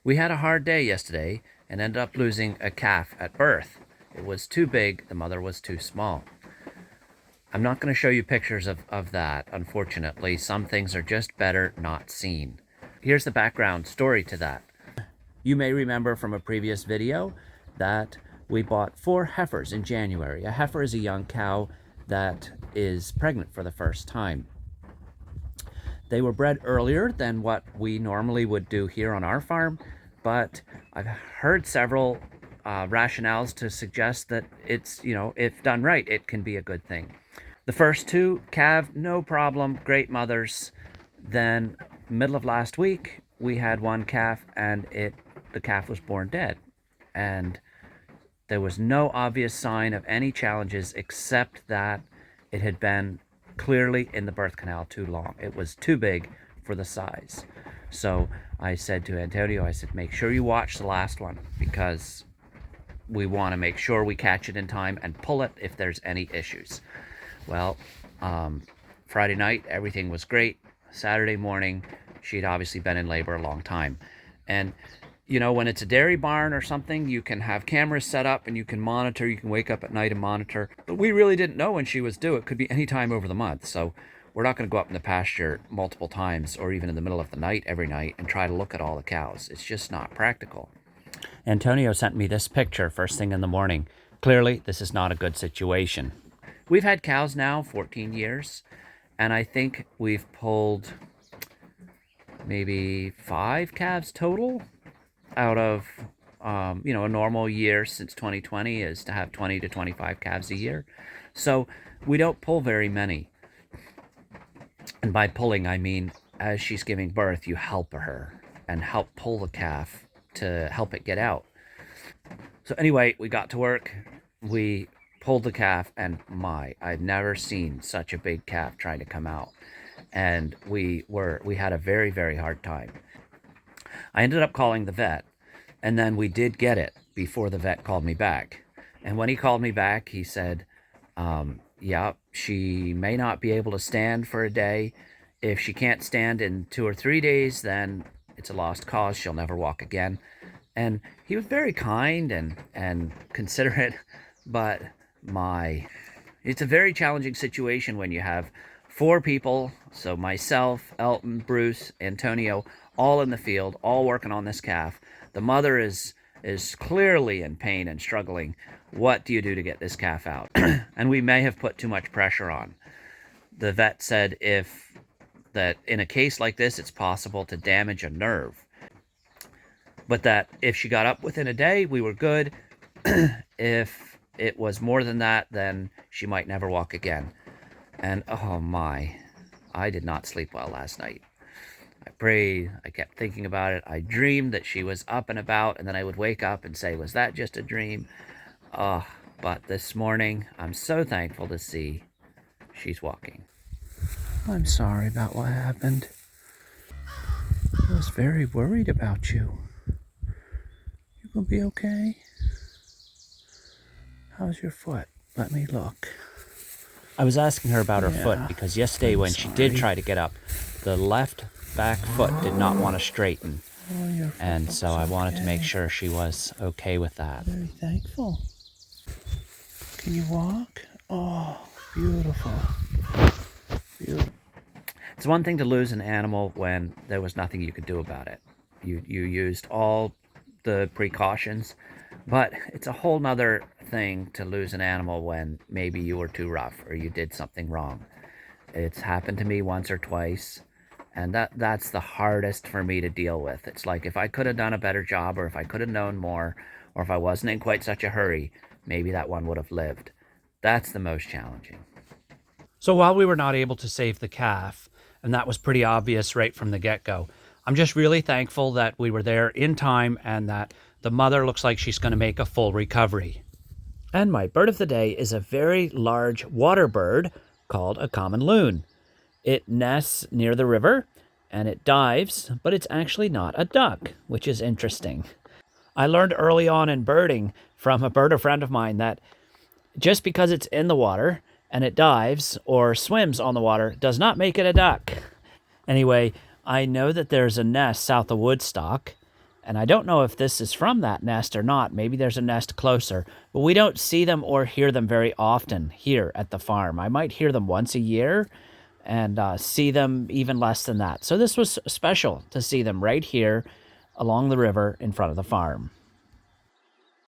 We had a hard day yesterday and ended up losing a calf at birth. It was too big, the mother was too small. I'm not going to show you pictures of that, unfortunately. Some things are just better not seen. Here's the background story to that. You may remember from a previous video that we bought 4 heifers in January. A heifer is a young cow that is pregnant for the first time. They were bred earlier than what we normally would do here on our farm, but I've heard several rationales to suggest that it's, if done right, it can be a good thing. The first 2 calved, no problem, great mothers. Then middle of last week, we had 1 calf and the calf was born dead. And there was no obvious sign of any challenges except that it had been clearly in the birth canal too long. It was too big for the size. So I said to Antonio, I said, make sure you watch the last one because we want to make sure we catch it in time and pull it if there's any issues. Well, Friday night, everything was great. Saturday morning, she'd obviously been in labor a long time. And when it's a dairy barn or something, you can have cameras set up and you can monitor. You can wake up at night and monitor. But we really didn't know when she was due. It could be any time over the month. So we're not going to go up in the pasture multiple times or even in the middle of the night every night and try to look at all the cows. It's just not practical. Antonio sent me this picture first thing in the morning. Clearly, this is not a good situation. We've had cows now 14 years, and I think we've pulled maybe 5 calves total out of, a normal year since 2020 is to have 20 to 25 calves a year. So we don't pull very many. And by pulling, I mean, as she's giving birth, you help her and help pull the calf to help it get out. So anyway, we got to work. We pulled the calf, and I'd never seen such a big calf trying to come out. And we had a very, very hard time. I ended up calling the vet, and then we did get it before the vet called me back. And when he called me back, he said, yeah, she may not be able to stand for a day. If she can't stand in 2 or 3 days, then it's a lost cause. She'll never walk again. And he was very kind and considerate, but it's a very challenging situation when you have 4 people, so myself, Elton, Bruce, Antonio, all in the field, all working on this calf. The mother is clearly in pain and struggling. What do you do to get this calf out? And we may have put too much pressure on. The vet said that in a case like this, it's possible to damage a nerve. But that if she got up within a day, we were good. If it was more than that, then she might never walk again. And oh my, I did not sleep well last night. I prayed, I kept thinking about it. I dreamed that she was up and about, and then I would wake up and say, was that just a dream? But this morning, I'm so thankful to see she's walking. I'm sorry about what happened. I was very worried about you. You gonna be okay? How's your foot? Let me look. I was asking her about her foot because yesterday when she did try to get up, the left back foot did not want to straighten. And so I wanted to make sure she was okay with that. Very thankful. Can you walk? Oh, beautiful. Beautiful. It's one thing to lose an animal when there was nothing you could do about it. You used all the precautions, but it's a whole nother thing to lose an animal when maybe you were too rough or you did something wrong. It's happened to me once or twice, and that's the hardest for me to deal with. It's like if I could have done a better job, or if I could have known more, or if I wasn't in quite such a hurry, maybe that one would have lived. That's the most challenging. So while we were not able to save the calf, and that was pretty obvious right from the get-go, I'm just really thankful that we were there in time and that the mother looks like she's going to make a full recovery. And my bird of the day is a very large water bird called a common loon. It nests near the river and it dives, but it's actually not a duck, which is interesting. I learned early on in birding from a birder friend of mine that just because it's in the water and it dives or swims on the water does not make it a duck. Anyway, I know that there's a nest south of Woodstock, And I don't know if this is from that nest or not. Maybe there's a nest closer, but we don't see them or hear them very often here at the farm. I might hear them once a year and see them even less than that. So this was special to see them right here along the river in front of the farm.